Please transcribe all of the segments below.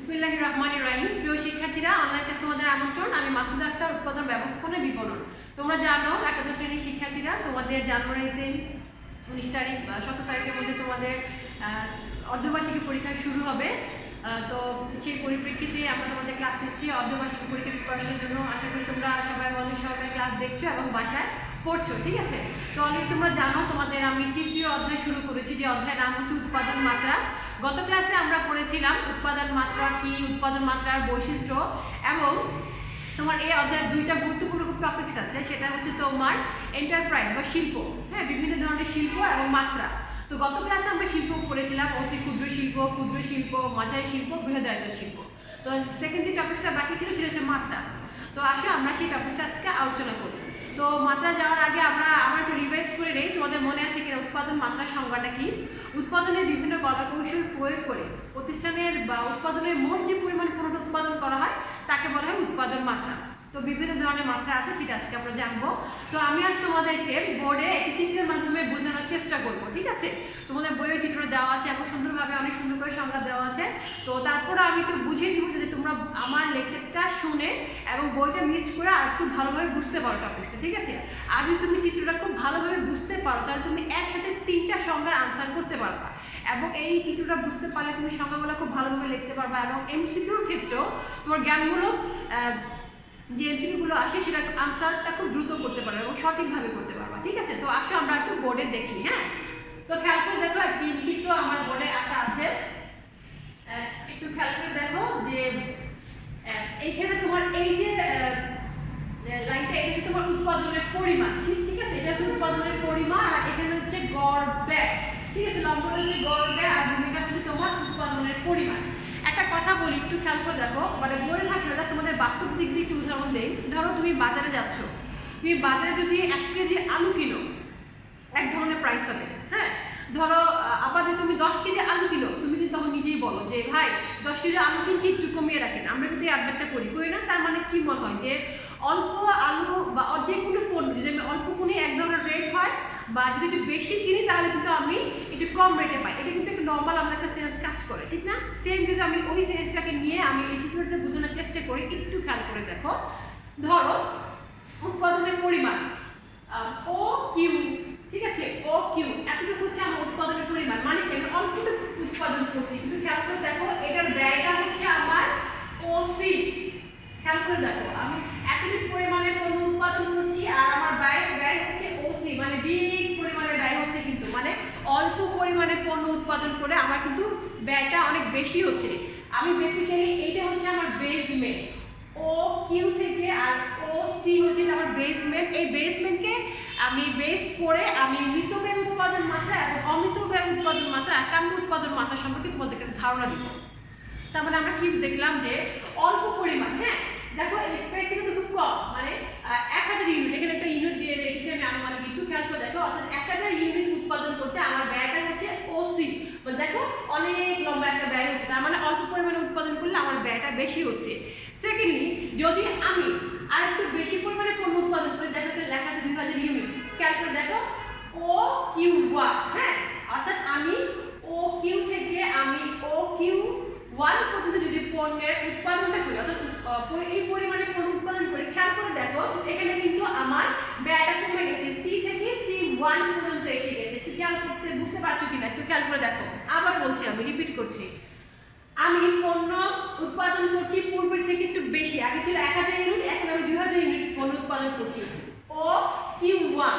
বিসমিল্লাহির রহমানির রহিম। প্রিয় শিক্ষার্থীরা, অনলাইন ক্লাসে তোমাদের আমন্ত্রণ। আমি মাসুদা আক্তার, উৎপাদন ব্যবস্থাপনা বিপণন। তোমরা জানো একাদশ শ্রেণীর শিক্ষার্থীরা তোমাদের জানুয়ারিতে 19 তারিখ বা 17 তারিখের মধ্যে তোমাদের অর্ধবার্ষিকী পরীক্ষা শুরু হবে। তো সেই পরিপ্রেক্ষিতে আমরা তোমাদের ক্লাস নিচ্ছি অর্ধবার্ষিকী পরীক্ষার প্রিপারেশনের জন্য। আশা করি তোমরা সবাই মনোযোগ সহকারে ক্লাস দেখছো এবং বাসায় পড়ছো, ঠিক আছে? তো অলরেডি তোমরা জানো তোমাদের আমি তৃতীয় অধ্যায় শুরু করেছি, যে অধ্যায়ের নাম হচ্ছে উৎপাদন মাত্রা। গত ক্লাসে আমরা পড়েছিলাম উৎপাদন মাত্রা কি, উৎপাদন মাত্রার বৈশিষ্ট্য, এবং তোমার এই অধ্যায়ের দুইটা গুরুত্বপূর্ণ টপিকস আছে। সেটা হচ্ছে তোমার এন্টারপ্রাইজ বা শিল্প, হ্যাঁ, বিভিন্ন ধরনের শিল্প এবং মাত্রা। তো গত ক্লাসে আমরা শিল্প পড়েছিলাম অতি ক্ষুদ্র শিল্প, ক্ষুদ্র শিল্প, মাঝারি শিল্প, বৃহদায়তন শিল্প। তো সেকেন্ড যে টপিকসটা বাকি ছিল সেটা হচ্ছে মাত্রা। তো আসো আমরা সেই টপিকসটা আজকে আলোচনা করি। তো মাত্রা যাওয়ার আগে আমরা একটু রিভাইজ করে নেই। তোমাদের মনে আছে কিনা উৎপাদন মাত্রার সংজ্ঞাটা কি? উৎপাদনের বিভিন্ন কলাকৌশল প্রয়োগ করে প্রতিষ্ঠানের বা উৎপাদনের মোট যে পরিমাণ পণ্য উৎপাদন করা হয় তাকে বলা হয় উৎপাদন মাত্রা। তো বিভিন্ন ধরনের মাত্রা আছে, সেটা আজকে আমরা জানবো। তো আমি আজ তোমাদেরকে বোর্ডে একটি চিত্রের মাধ্যমে বোঝানোর চেষ্টা করবো, ঠিক আছে? তোমাদের বইয়ের চিত্র দেওয়া আছে এবং সুন্দরভাবে অনেক সুন্দর করে সংজ্ঞা দেওয়া আছে। তো তারপরে আমি একটু বুঝিয়ে দিব যদি তোমরা আমার লেকচারটা শুনে এবং বইটা মিস করে আর একটু ভালোভাবে বুঝতে পারো টপিকসটা, ঠিক আছে? আর যদি তুমি চিত্রটা খুব ভালোভাবে বুঝতে পারো তাহলে তুমি একসাথে 3টা সংজ্ঞার আনসার করতে পারবা, এবং এই চিত্রটা বুঝতে পারলে তুমি সংজ্ঞাগুলো খুব ভালোভাবে লিখতে পারবা, এবং এমসিকিউর ক্ষেত্রেও তোমার জ্ঞানমূলক যে এমসিকিউগুলো আসে সেটা আনসারটা খুব দ্রুত করতে পারবে এবং সঠিকভাবে করতে পারবা, ঠিক আছে? তো আসো আমরা একটু বোর্ডে দেখি। হ্যাঁ, তো খেয়াল করে দেখো একটি চিত্র আমার বোর্ডে আঁকা আছে। একটু খেয়াল করে দেখো যে এইখানে তোমার এই যে লাইনটা, এটা হচ্ছে তোমার উৎপাদনের পরিমাণ, ঠিক আছে? এটা হচ্ছে উৎপাদনের পরিমাণ, আর এখানে হচ্ছে গড় ব্যয়, ঠিক আছে? লম্বটা হচ্ছে গড় ব্যয় আর ভূমিটা হচ্ছে তোমার উৎপাদনের পরিমাণ। একটা কথা বলি, একটু খেয়াল করে দেখো, মানে বইয়ের ভাষাটা তোমাদের বাস্তব দিক দিয়ে একটু উদাহরণ দেই। ধরো তুমি বাজারে যাচ্ছ, তুমি বাজারে যদি 1 কেজি আলু কিনো, এক ধরনের প্রাইস হবে, হ্যাঁ? ধরো আবার যদি তুমি 10 কেজি আলু কিনো, তুমি কিন্তু তখন নিজেই বলো যে ভাই 10 কেজি আলু কিনছি, একটু কমিয়ে রাখেন। আমরা কিন্তু এই আড্ডাটা করি না? তার মানে কি মনে হয় যে অল্প আলু বা যে কোনো পণ্য যদি আমি অল্প কিনি এক ধরনের রেট হয়, বা যদি একটু বেশি কিনি তাহলে কিন্তু আমি একটু কম রেটে পাই। এটা কিন্তু একটু নর্মাল আমাদের একটা সেন্স কাজ করে, ঠিক না? সেম যদি আমি ওই সেন্সটাকে নিয়ে আমি এই চিত্রটা বোঝানোর চেষ্টা করি, একটু খেয়াল করে দেখো। ধরো উৎপাদনের পরিমাণ ও কিউ, ঠিক আছে? ও কিউ এতটুকু হচ্ছে আমার উৎপাদনের পরিমাণ, মানে কি আমি অল্পটুকু উৎপাদন করছি, কিন্তু খেয়াল করে দেখো এটার ব্যয়টা হচ্ছে আমার ওসি। খেয়াল করে দেখো আমি এতটুকু পরিমাণে পণ্য উৎপাদন করছি আর আমার ব্যয় হচ্ছে ওসি, মানে বিগ পরিমাণে ব্যয় হচ্ছে, কিন্তু মানে অল্প পরিমাণে পণ্য উৎপাদন করে আমার কিন্তু ব্যয়টা অনেক বেশি হচ্ছে। আমি বেসিক্যালি এইটা হচ্ছে আমার বেসমেন্ট, ও কিউ থেকে, আর ও সি হচ্ছে আমার বেসমেন্ট। এই বেসমেন্টকে আমি বেস করে আমি মিতব্যয় উৎপাদন মাত্রা এবং অমিতব্যয় উৎপাদন মাত্রা আর কাম্য উৎপাদন মাত্রা সম্পর্কে তোমাদেরকে ধারণা দিব। তার মানে আমরা কি দেখলাম যে অল্প পরিমাণ, হ্যাঁ দেখো এই স্পেস কিন্তু খুব কম, মানে 1000 ইউনিট, এখানে একটা ইউনিট দিয়ে রেখেছি আমি আনুমানিক, একটু খেয়াল করে দেখো, অর্থাৎ 1000 ইউনিট উৎপাদন করতে আমার ব্যয়টা হচ্ছে ওসি, মানে দেখো অনেক লম্বা একটা ব্যয় হচ্ছে, তার মানে অল্প পরিমাণে উৎপাদন করলে আমার ব্যয়টা বেশি হচ্ছে। সেকেন্ডলি যদি আমি আর একটু বেশি পরিমাণে পণ্য উৎপাদন করি, দেখো লেখা আছে 2000 ইউনিট, খেয়াল করে দেখো ও কিউ ওয়ান, হ্যাঁ, অর্থাৎ আমি ও কিউ থেকে আমি ও কিউ ওয়ান পর্যন্ত যদি পণ্যের উৎপাদনটা করি, অর্থাৎ এই পরিমাণে পণ্য উৎপাদন করি, খেয়াল করে দেখো এখানে কিন্তু আমার ব্যয়টা কমে গেছে, সি থেকে সি ওয়ান পর্যন্ত এসে গেছে। একটু খেয়াল করতে বুঝতে পারছো কিনা একটু খেয়াল করে দেখো। আবার বলছি, আমি রিপিট করছি, আমি পণ্য উৎপাদন করছি পূর্বের থেকে একটু বেশি, আগে ছিল 1000 ইউনিট, এখন আমি 2000 ইউনিট পণ্য উৎপাদন করছি। O Q one,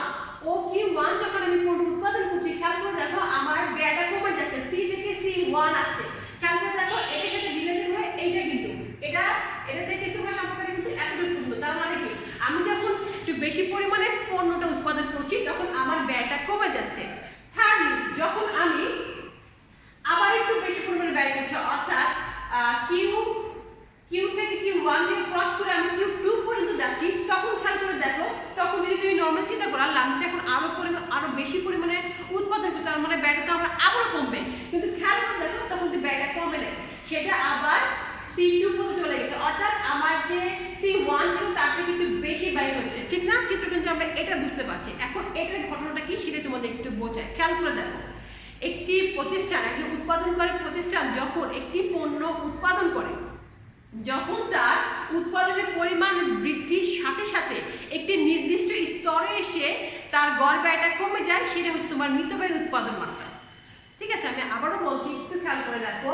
O Q one যখন আমি পণ্য উৎপাদন করছি, খেয়াল করে দেখো আমার ব্যয়টা কমে যাচ্ছে, সি থেকে সি ওয়ান আসছে। খেয়াল করে দেখো এটা সাথে রিলেটেড হয়ে এইটা কিন্তু এটা থেকে তোমরা সম্পর্কে কিন্তু এতটুকু পর্যন্ত, তার মানে কি আমি যখন একটু বেশি পরিমাণে পণ্যটা উৎপাদন করছি তখন আমার ব্যয়টা কমে যাচ্ছে। থার্ডলি যখন আমি আবার একটু বেশি পরিমাণে ব্যয় করছি, অর্থাৎ কিউ থেকে কিউ ওয়ান থেকে ক্রস করে আমি কিউ টু পর্যন্ত যাচ্ছি, তখন খেয়াল করে দেখো, তখন যদি তুমি নর্মাল চিন্তা করো লামটা এখন আরো বেশি পরিমাণে উৎপাদন করছে, তার মানে ব্যয়টা তো আমার আবারও কমবে, কিন্তু খেয়াল করে দেখো তখন যদি ব্যয়টা কমে নেয় সেটা আবার সি টু পর্যন্ত চলে গেছে, অর্থাৎ আমার যে সি ওয়ান ছিল তার থেকে একটু বেশি ব্যয় হচ্ছে, ঠিক না? চিত্র কিন্তু আমরা এটা বুঝতে পারছি। এখন এটার ঘটনাটা কি সেটা তোমাদের একটু বোঝায়, খেয়াল করে দেখো একটি প্রতিষ্ঠান, একজন উৎপাদনকারী প্রতিষ্ঠান যখন একটি পণ্য উৎপাদন করে, যখন তার উৎপাদনের পরিমাণ বৃদ্ধির সাথে সাথে একটি নির্দিষ্ট স্তরে এসে তার গড় ব্যয়টা কমে যায়, সেটা হচ্ছে তোমার মিতব্যয় উৎপাদন মাত্রা। ঠিক আছে, আমি আবারও বলছি, একটু খেয়াল করে দেখো,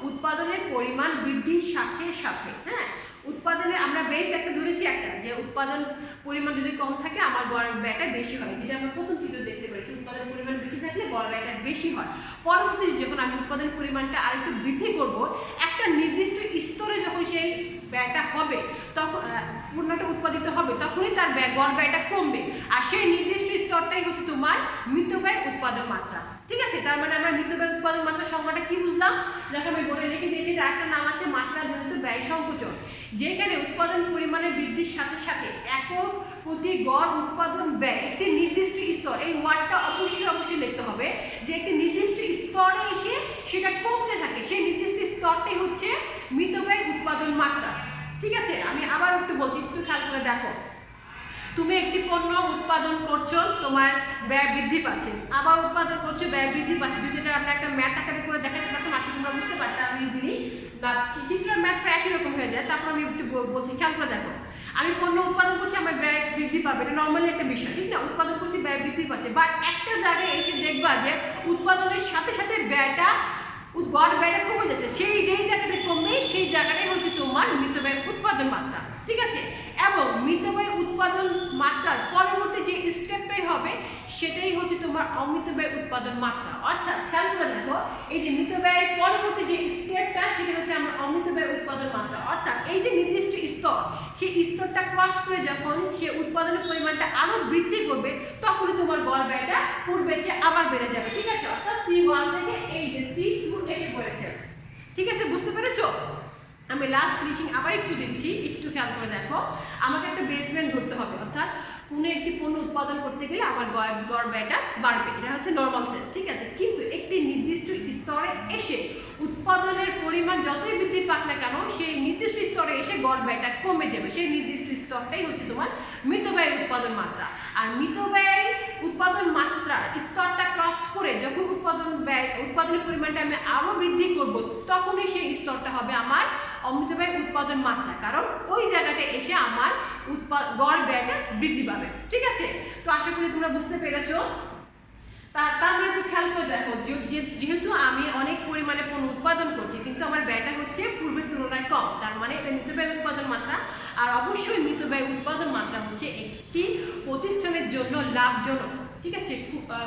উৎপাদনের পরিমাণ বৃদ্ধির সাথে সাথে, হ্যাঁ, উৎপাদনের আমরা বেস একটা ধরেছি, একটা যে উৎপাদন পরিমাণ যদি কম থাকে আমার গড় ব্যয়টা বেশি হয়, যেটা আমরা প্রথম চিত্র দেখতে পেরেছি, উৎপাদন পরিমাণ বৃদ্ধি থাকলে গড় ব্যয়টা বেশি হয়। পরবর্তীতে যখন আমি উৎপাদন পরিমাণটা আরেকটু বৃদ্ধি করব, একটা নির্দিষ্ট স্তরে যখন সেই ব্যয়টা হবে, তখন পণ্যটা উৎপাদিত হবে, তখনই তার গড় ব্যয়টা কমবে, আর সেই নির্দিষ্ট স্তরটাই হচ্ছে তোমার মিতব্যয় উৎপাদন মাত্রা। ঠিক আছে, তার মানে আমরা মিতব্যয় উৎপাদন মাত্রা সংজ্ঞাটা কি বুঝলাম? দেখো আমি বোর্ডে লিখে দিয়েছি, তার একটা নাম আছে মাত্রাজনিত ব্যয় সংকোচন, যেখানে উৎপাদন পরিমাণের বৃদ্ধির সাথে সাথে একক প্রতি গড় উৎপাদন ব্যয় একটি নির্দিষ্ট স্তর, এই ওয়ার্ডটা অবশ্যই লিখতে হবে, যে একটি নির্দিষ্ট স্তরে এসে সেটা কমতে থাকে, সেই নির্দিষ্ট স্তরটাই হচ্ছে মিতব্যয় উৎপাদন মাত্রা। ঠিক আছে, আমি আবার একটু বলছি, একটু খেয়াল করে দেখো, তুমি একটি পণ্য উৎপাদন করছো, তোমার ব্যয় বৃদ্ধি পাচ্ছে, আবার উৎপাদন করছো, ব্যয় বৃদ্ধি পাচ্ছে। যদি এটা আমরা একটা ম্যাথ আকারে করে দেখাতে পারতাম, আজকে তোমরা বুঝতে পারতাম ইজিলি, চিত্রের ম্যাথটা একই রকম হয়ে যায়। তারপর আমি একটু বলছি, খেয়াল করে দেখো, আমি পণ্য উৎপাদন করছি, আমার ব্যয় বৃদ্ধি পাবে, এটা নর্মালি একটা বিষয়, ঠিক না? উৎপাদন করছি, ব্যয় বৃদ্ধি পাচ্ছে, বা একটা জায়গায় এসে দেখবা যে উৎপাদনের সাথে সাথে ব্যয়টা গড় ব্যয়টা কমে যাচ্ছে, সেই যেই জায়গাটা কমবে সেই জায়গাটাই হচ্ছে তোমার মিতব্যয় উৎপাদন মাত্রা। ঠিক আছে, এবং মিতব্যয় উৎপাদন মাত্রার পরবর্তী যে স্টেপটাই হবে সেটাই হচ্ছে তোমার অমিতব্যয় উৎপাদন মাত্রা। অর্থাৎ খেয়াল করে দেখো, এই যে মিতব্যয়ের পরবর্তী যে স্টেপটা সেটা হচ্ছে আমার অমিতব্যয় উৎপাদন মাত্রা। অর্থাৎ এই যে নির্দিষ্ট স্তর, সেই স্তরটা ক্রস করে যখন সে উৎপাদনের পরিমাণটা আরো বৃদ্ধি করবে, তখনই তোমার গড় ব্যয়টা পূর্বের চেয়ে আবার বেড়ে যাবে। ঠিক আছে, অর্থাৎ C1 থেকে এই যে C2 এসে পড়েছে। ঠিক আছে, বুঝতে পেরেছো? আমি লাস্ট ফিনিশিং আবার একটু দিচ্ছি, একটু খেয়াল করে দেখো, আমাকে একটা বেসমেন্ট ধরতে হবে, অর্থাৎ কোনো একটি পণ্য উৎপাদন করতে গেলে আমার গড় ব্যয়টা বাড়বে, এটা হচ্ছে নর্মাল সেন্স। ঠিক আছে, কিন্তু একটি নির্দিষ্ট স্তরে এসে উৎপাদনের পরিমাণ যতই বৃদ্ধি পাক না কেন, সেই নির্দিষ্ট স্তরে এসে গড় ব্যয়টা কমে যাবে, সেই নির্দিষ্ট স্তরটাই হচ্ছে তোমার মিতব্যয় উৎপাদন মাত্রা। আর মিতব্যয় উৎপাদন মাত্রার স্তরটা ক্রস করে যখন উৎপাদনের পরিমাণটা আমি আরও বৃদ্ধি করব, তখনই সেই স্তরটা হবে আমার অমিতব্যয় উৎপাদন মাত্রা, কারণ ওই জায়গাটা এসে আমার গড় ব্যয়টা বৃদ্ধি পাবে। ঠিক আছে, তো আশা করি তোমরা বুঝতে পেরেছো। তার মানে একটু খেয়াল করে দেখো, যেহেতু আমি অনেক পরিমাণে পণ্য উৎপাদন করছি কিন্তু আমার ব্যয়টা হচ্ছে পূর্বের তুলনায় কম, তার মানে এটা মিতব্যয় উৎপাদন মাত্রা। আর অবশ্যই মিতব্যয় উৎপাদন মাত্রা হচ্ছে একটি প্রতিষ্ঠানের জন্য লাভজনক। ঠিক আছে,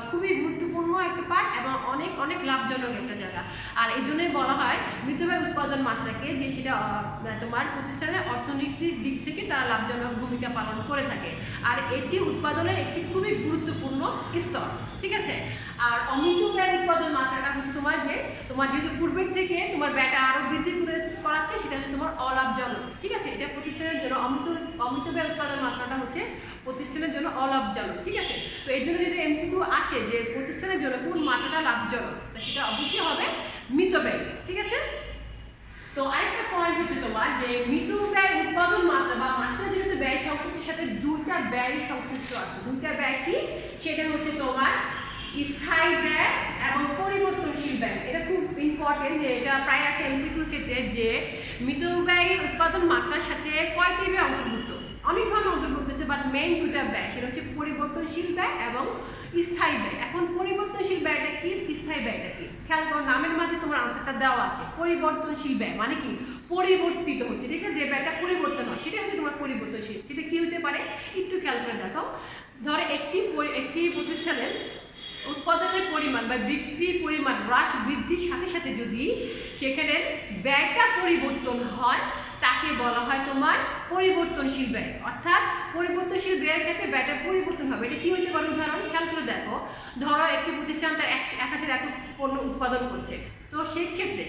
খুবই গুরুত্বপূর্ণ একটা পার্ট এবং অনেক লাভজনক একটা জায়গা। আর এই জন্যই বলা হয় মিতব্যয় উৎপাদন মাত্রাকে, যে সেটা তোমার প্রতিষ্ঠানের অর্থনৈতিক দিক থেকে তারা লাভজনক ভূমিকা পালন করে থাকে, আর এটি উৎপাদনের একটি খুবই গুরুত্বপূর্ণ স্তর। ঠিক আছে, আর অমিতব্যয় উৎপাদন মাত্রাটা হচ্ছে তোমার যেহেতু পূর্বের থেকে তোমার ব্যয়টা আরো বৃদ্ধি করাচ্ছে, সেটা হচ্ছে তোমার অলাভজনক। ঠিক আছে, এটা প্রতিষ্ঠানের জন্য অমিতব্যয় উৎপাদন মাত্রাটা হচ্ছে প্রতিষ্ঠানের জন্য অলাভজনক। ঠিক আছে, তো এই জন্য যদি এমসিকিউ আসে যে প্রতিষ্ঠানের জন্য কোন মাত্রাটা লাভজনক, সেটা অবশ্যই হবে মিতব্যয়। ঠিক আছে, তো আরেকটা পয়েন্ট হচ্ছে তোমার যে মিতব্যয় উৎপাদন মাত্রা বা মাত্রাজনিত ব্যয় সংকোচনের সাথে দুইটা ব্যয় সংশ্লিষ্ট আছে। দুইটা ব্যয় কি? সেটা হচ্ছে তোমার স্থায়ী ব্যয় এবং পরিবর্তনশীল ব্যয়। এটা খুব ইম্পর্টেন্ট, যে এটা প্রায় আসে এমসিকিউর ক্ষেত্রে, যে মিতব্যয় উৎপাদন মাত্রার সাথে কয়টি ব্যয় অন্তর্ভুক্ত? অনেক ধরনের অন্তর্ভুক্ত আছে, বাট মেইন দুটা ব্যয়, সেটা হচ্ছে পরিবর্তনশীল ব্যয় এবং স্থায়ী ব্যয়। এখন পরিবর্তনশীল ব্যয়টা কি, স্থায়ী ব্যয়টা কি? খেয়াল করো, নামের মাঝে তোমার আনসারটা দেওয়া আছে। পরিবর্তনশীল ব্যয় মানে কি? পরিবর্তিত হচ্ছে, ঠিক আছে, যে ব্যয়টা পরিবর্তন হয় সেটা হচ্ছে তোমার পরিবর্তনশীল। সেটা কি হতে পারে একটু খেয়াল করে দেখো। ধরো একটি প্রতিষ্ঠানের উৎপাদনের পরিমাণ বা বিক্রির পরিমাণ হ্রাস বৃদ্ধির সাথে সাথে যদি সেখানে ব্যয়টা পরিবর্তন হয়, তাকে বলা হয় তোমার পরিবর্তনশীল ব্যয়। অর্থাৎ পরিবর্তনশীল ব্যয়ের ক্ষেত্রে ব্যয়টা পরিবর্তন হবে। এটা কি হতে পারে? উদাহরণ খেয়াল করে দেখো, ধরো একটি প্রতিষ্ঠান তার 1000 একক পণ্য উৎপাদন করছে, তো সেক্ষেত্রে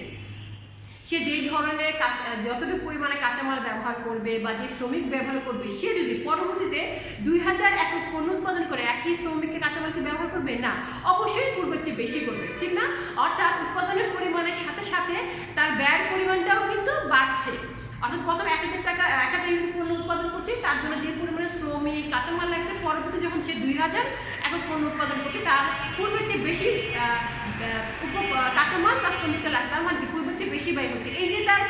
সে যেই ধরনের যতটুকু পরিমাণে কাঁচামাল ব্যবহার করবে বা যে শ্রমিক ব্যবহার করবে, সে যদি পরবর্তীতে 2000 একক পণ্য উৎপাদন করে একই শ্রমিককে কাঁচামালকে ব্যবহার করবে না, অবশ্যই পূর্বের চেয়ে বেশি করবে, ঠিক না? অর্থাৎ উৎপাদনের পরিমাণের সাথে সাথে তার ব্যয়ের পরিমাণটাও কিন্তু বাড়ছে। অর্থাৎ প্রথম 1000 ইউনিট পণ্য উৎপাদন করছে, তার জন্য যে পরিমাণে শ্রমিক কাঁচামাল লাগছে, পরবর্তী যখন সে 2000 একক পণ্য উৎপাদন করছে, তার পূর্বের চেয়ে বেশি কাঁচামাল প্লাস শ্রমিকের লাগছে, তার মানে পূর্বের চেয়ে বেশি ব্যয় হচ্ছে। এই যে তার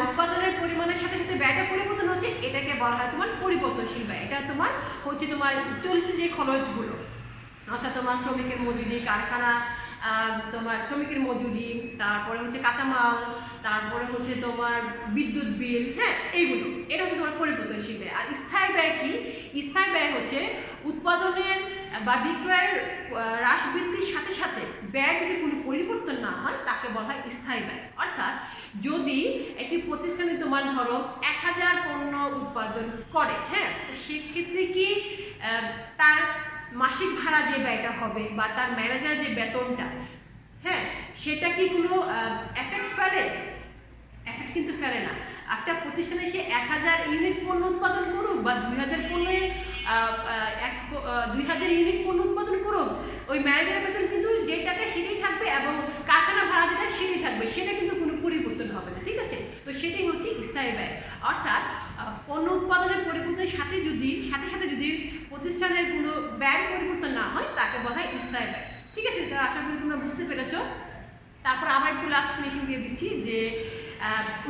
উৎপাদনের পরিমাণের সাথে সাথে ব্যয়টা পরিবর্তন হচ্ছে, এটাকে বলা হয় তোমার পরিবর্তনশীল ব্যয়। এটা তোমার হচ্ছে তোমার চলতি যে খরচগুলো, অর্থাৎ তোমার শ্রমিকের মজুরি, কারখানা তোমার শ্রমিকের মজুরি, তারপরে হচ্ছে কাঁচামাল, তারপরে হচ্ছে তোমার বিদ্যুৎ বিল, হ্যাঁ এইগুলো, এটা হচ্ছে তোমার পরিবর্তনশীল ব্যয়। আর স্থায়ী ব্যয় কি? স্থায়ী ব্যয় হচ্ছে উৎপাদনের বা বিক্রয়ের হ্রাস বৃদ্ধির সাথে সাথে ব্যয় যদি কোনো পরিবর্তন না হয় তাকে বলা হয় স্থায়ী ব্যয়। অর্থাৎ যদি একটি প্রতিষ্ঠানে তোমার ধরো 1000 পণ্য উৎপাদন করে, হ্যাঁ, সেক্ষেত্রে কি তার মাসিক ভাড়া যে ব্যয়টা হবে বা তার ম্যানেজার যে বেতনটা, হ্যাঁ, সেটা কি কোনো এফেক্ট ফেলে? এফেক্ট কিন্তু ফেলে না। একটা প্রতিষ্ঠানে সে 1000 ইউনিট পণ্য উৎপাদন করুক বা 2000 ইউনিট পণ্য উৎপাদন করুক, ওই ম্যানেজারের বেতন কিন্তু যে টাকা সেটাই থাকবে এবং কারখানা ভাড়া যেটা সেটাই থাকবে, সেটা কিন্তু কোনো পরিবর্তন হবে না, ঠিক আছে? তো সেটাই হচ্ছে স্থায়ী ব্যয়। অর্থাৎ পণ্য উৎপাদনের পরিবর্তনের সাথে সাথে যদি প্রতিষ্ঠানের কোনো ব্যয় পরিবর্তন না হয় তাকে বলা হয় স্থায়ী ব্যয়, ঠিক আছে? তো আশা করি তোমরা বুঝতে পেরেছো। তারপর আবার একটু লাস্ট ফিনিশিং দিয়ে দিচ্ছি যে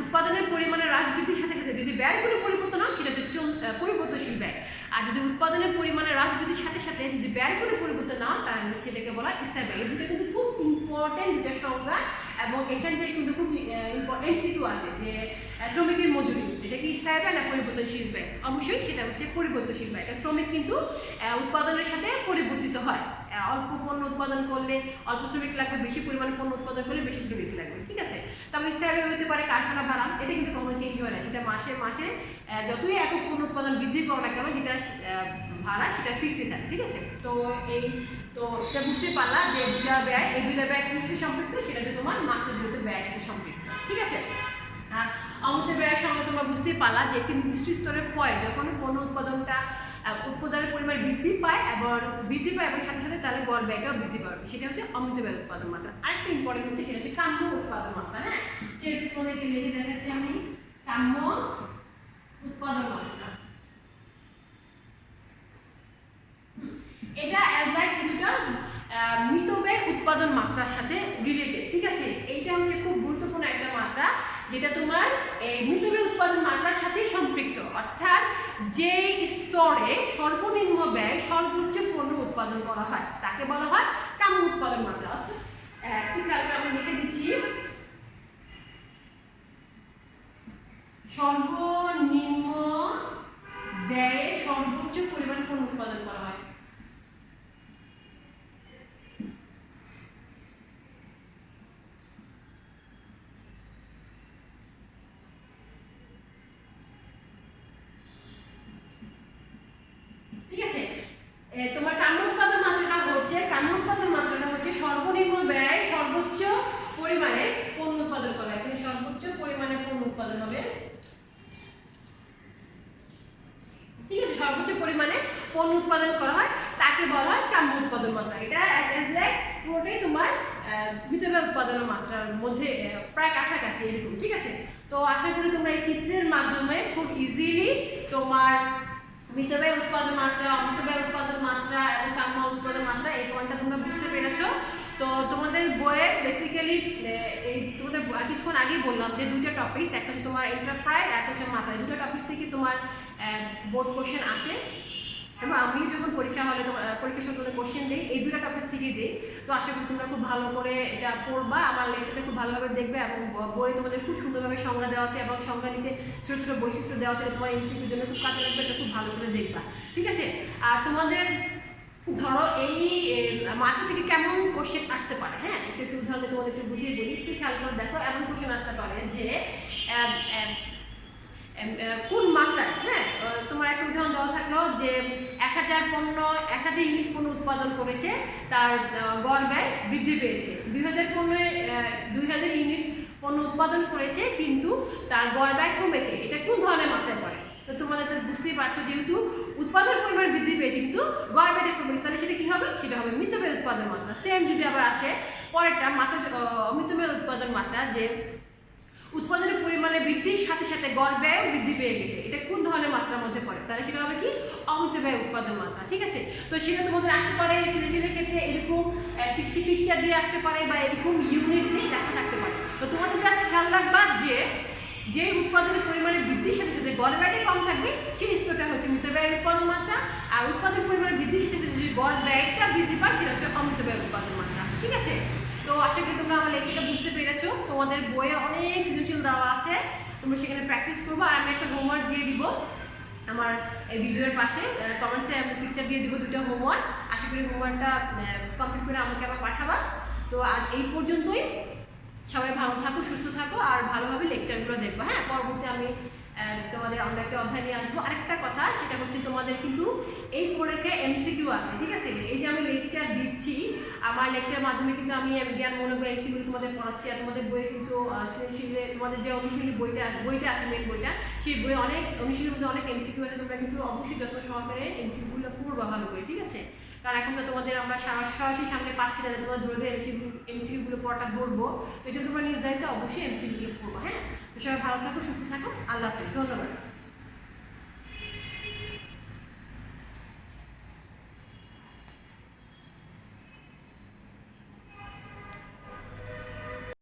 উৎপাদনের পরিমাণের হ্রাস বৃদ্ধির সাথে সাথে যদি ব্যয়গুলো পরিবর্তন হয় সেটা হচ্ছে পরিবর্তনশীল ব্যয়। আর যদি উৎপাদনের পরিমাণের হ্রাস বৃদ্ধির সাথে সাথে যদি ব্যয়গুলো পরিবর্তন না হয় তাহলে সেটাকে বলা হয় স্থায়ী ব্যয়। এই দুটো কিন্তু খুব ইম্পর্টেন্ট দুটো সংজ্ঞা এবং এখান থেকে কিন্তু খুব ইম্পর্টেন্ট সিকিউ আসে যে শ্রমিকের মজুরি এটা কি স্থায়ী ব্যয় না পরিবর্তনশীল ব্যয়? অবশ্যই সেটা হচ্ছে পরিবর্তনশীল ব্যয়। শ্রমিক কিন্তু উৎপাদনের সাথে পরিবর্তিত হয়। অল্প পণ্য উৎপাদন করলে অল্প শ্রমিক লাগবে, বেশি পরিমাণে পণ্য উৎপাদন করলে বেশি শ্রমিক লাগবে, ঠিক আছে? তবে স্থায়ী ব্যয় হতে পারে কারখানা ভাড়া, এটা কিন্তু কখনো চেঞ্জ হয় না, সেটা মাসে মাসে যতই একক পণ্য উৎপাদন বৃদ্ধি করো না কেন যেটা ভাড়া সেটা ফিক্সড থাকে, ঠিক আছে? তো এটা বুঝতে পারলা যে দুটা ব্যয়, এই দুটা ব্যয় কিন্তু সম্পৃক্ত, সেটা হচ্ছে তোমার মাত্রা জড়িত ব্যয়ের সাথে সম্পৃক্ত, ঠিক আছে? আর অমূর্ত ব্যয়ের সঙ্গে তোমরা বুঝতেই পারলা যে একটি নির্দিষ্ট স্তরের পরে যখন পণ্য উৎপাদনের পরিমাণ বৃদ্ধি পায় এবং সাথে সাথে তাহলে গড় ব্যয়টাও বৃদ্ধি পাবে, সেটা হচ্ছে অমূর্ত ব্যয় উৎপাদন মাত্রা। আরেকটা ইম্পর্টেন্ট হচ্ছে সেটা হচ্ছে কাম্য উৎপাদন মাত্রা, হ্যাঁ, সেটা তোমাদেরকে লিখে দেখাচ্ছি আমি। কাম্য উৎপাদন মাত্রা এটা কিছুটা মিতব্যয় উৎপাদন মাত্রার সাথে রিলেটেড, ঠিক আছে? এইটা হচ্ছে খুব গুরুত্বপূর্ণ একটা মাত্রা যেটা তোমার এই মিতব্যয় উৎপাদন মাত্রার সাথে সম্পৃক্ত। অর্থাৎ যে স্তরে সর্বনিম্ন ব্যয় সর্বোচ্চ পণ্য উৎপাদন করা হয় তাকে বলা হয় কাম্য উৎপাদন মাত্রা। অর্থাৎ একটু খেয়াল করে আমি লিখে দিচ্ছি, সর্বনিম্ন ব্যয়ে সর্বোচ্চ পরিমাণ পণ্য উৎপাদন করা হয়। তোমার কাম্য উৎপাদন মাত্রাটা হচ্ছে সর্বনিম্ন ব্যয় সর্বোচ্চ পরিমাণে পণ্য উৎপাদন করা। এখানে সর্বোচ্চ পরিমাণে পণ্য উৎপাদন হবে, ঠিক আছে? সর্বোচ্চ পরিমাণে পণ্য উৎপাদন করা হয় তাকে বলা হয় কাম্য উৎপাদন মাত্রা। এটা পুরোটাই তোমার মিতব্যয় উৎপাদনের মাত্রার মধ্যে প্রায় কাছাকাছি এরকম, ঠিক আছে? তো আশা করি তোমরা এই চিত্রের মাধ্যমে খুব ইজিলি তোমার মিতব্যয় উৎপাদন মাত্রা, অমিতব্যয় উৎপাদন মাত্রা এবং কাম্য উৎপাদন মাত্রা এই পয়েন্টটা তোমরা বুঝতে পেরেছো। তো তোমাদের বইয়ে বেসিক্যালি এই তোমাদের কিছুক্ষণ আগেই বললাম যে দুইটা টপিক, একটা হচ্ছে তোমার এন্টারপ্রাইজ, একটা হচ্ছে মাত্রা। দুটো টপিক থেকে তোমার বোর্ড কোশ্চেন আসে এবং আমি যখন পরীক্ষা হলে পরীক্ষা শুরু কোশ্চেন দিই এই দুটো টপিক থেকেই দিই। তো আশা করি তোমরা খুব ভালো করে এটা পড়বা, আমার লেকচারটা খুব ভালোভাবে দেখবে এবং বই তোমাদের খুব সুন্দরভাবে সংজ্ঞা দেওয়া আছে এবং সংজ্ঞা নিচে ছোটো ছোটো বৈশিষ্ট্য দেওয়া আছে, তোমার এমসিকিউর জন্য খুব কাজে লাগবে, এটা খুব ভালো করে দেখবা, ঠিক আছে? আর তোমাদের ধরো এই মাত্রা থেকে কেমন কোশ্চেন আসতে পারে, হ্যাঁ, একটু উদাহরণে তোমাদের একটু বুঝিয়ে বলি, একটু খেয়াল করে দেখো। এমন কোশ্চেন আসতে পারে যে কোন মাত্রায়, হ্যাঁ, তোমার একটা উদাহরণ দেওয়া থাকলো যে 1000 ইউনিট পণ্য উৎপাদন করেছে, তার গড় ব্যয় বৃদ্ধি পেয়েছে। 2000 ইউনিট পণ্য উৎপাদন করেছে কিন্তু তার গড় ব্যয় কমেছে, এটা কোন ধরনের মাত্রায় পড়ে? তো তোমাদের তো বুঝতেই পারছো, যেহেতু উৎপাদন পরিমাণ বৃদ্ধি পেয়েছে কিন্তু গড় ব্যয়টা কমেছে, তাহলে সেটা কি হবে? সেটা হবে মিতব্যয় উৎপাদন মাত্রা। সেম যদি আবার আসে পরেরটা মাত্রা, মিতব্যয় উৎপাদন মাত্রা, যে উৎপাদনের পরিমাণে বৃদ্ধির সাথে সাথে গড় ব্যয় বৃদ্ধি পেয়ে গেছে, এটা কোন ধরনের মাত্রার মধ্যে পড়ে? তাহলে সেটা হবে কি অমিতব্যয় উৎপাদন মাত্রা। ঠিক আছে, তো সেটা তোমাদের আসতে পারে সৃজনশীলের ক্ষেত্রে এরকম পিকচার দিয়ে আসতে পারে বা এরকম ইউনিট দিয়ে লেখা থাকতে পারে। তো তোমাদের জাস্ট খেয়াল রাখবা যে উৎপাদনের পরিমাণে বৃদ্ধির সাথে সাথে গড় ব্যয়টা কম থাকবে সেই স্তরটা হচ্ছে মিতব্যয় উৎপাদন মাত্রা, আর উৎপাদন পরিমাণে বৃদ্ধির সাথে সাথে যদি গড় ব্যয়টা বৃদ্ধি পায় সেটা হচ্ছে অমিতব্যয় উৎপাদন মাত্রা। ঠিক আছে, তো আশা করি তোমরা আমার লেকচারটা বুঝতে পেরেছো। তোমাদের বইয়ে অনেক সৃজনশীল দেওয়া আছে, তোমরা সেখানে প্র্যাকটিস করবো। আর আমি একটা হোমওয়ার্ক দিয়ে দিব আমার এই ভিডিওর পাশে, কমেন্টসে আমি পিকচার দিয়ে দিব 2টা হোমওয়ার্ক। আশা করি হোমওয়ার্কটা কমপ্লিট করে আমাকে আবার পাঠাবা। তো আজ এই পর্যন্তই, সবাই ভালো থাকো, সুস্থ থাকো, আর ভালোভাবে লেকচারগুলো দেখবো। হ্যাঁ, পরবর্তী আমি তোমাদের অন্য একটা অধ্যায় নিয়ে আসবো। আরেকটা কথা, সেটা হচ্ছে তোমাদের কিন্তু এই পরীক্ষায় এমসিকিউ আছে। ঠিক আছে, এই যে আমি লেকচার দিচ্ছি, আমার লেকচারের মাধ্যমে কিন্তু আমি জ্ঞানমূলক এমসিকিউ তোমাদের পড়াচ্ছি। আর তোমাদের বইয়ে কিন্তু সৃজনশীলে তোমাদের যে অনুশীলনী বইটা আছে, মেন বইটা, সেই বইয়ে অনেক অনুশীলনের মধ্যে অনেক এমসিকিউ আছে। তোমরা কিন্তু অবশ্যই যত্ন সহকারে এমসিকিউগুলো পড়বা ভালো করে। ঠিক আছে, কারণ এখন তো তোমাদের আমরা সরাসরি সামনে পাচ্ছি না যে তোমরা দূরে এমসিকিউগুলো পড়াটা ধরবো। তো এটা তোমরা নিজ দায়িত্বে অবশ্যই এমসিকিউগুলো পড়বো। হ্যাঁ, তো সবাই ভালো থাকো, সুস্থ থাকো, আল্লাহ হাফেজ, ধন্যবাদ।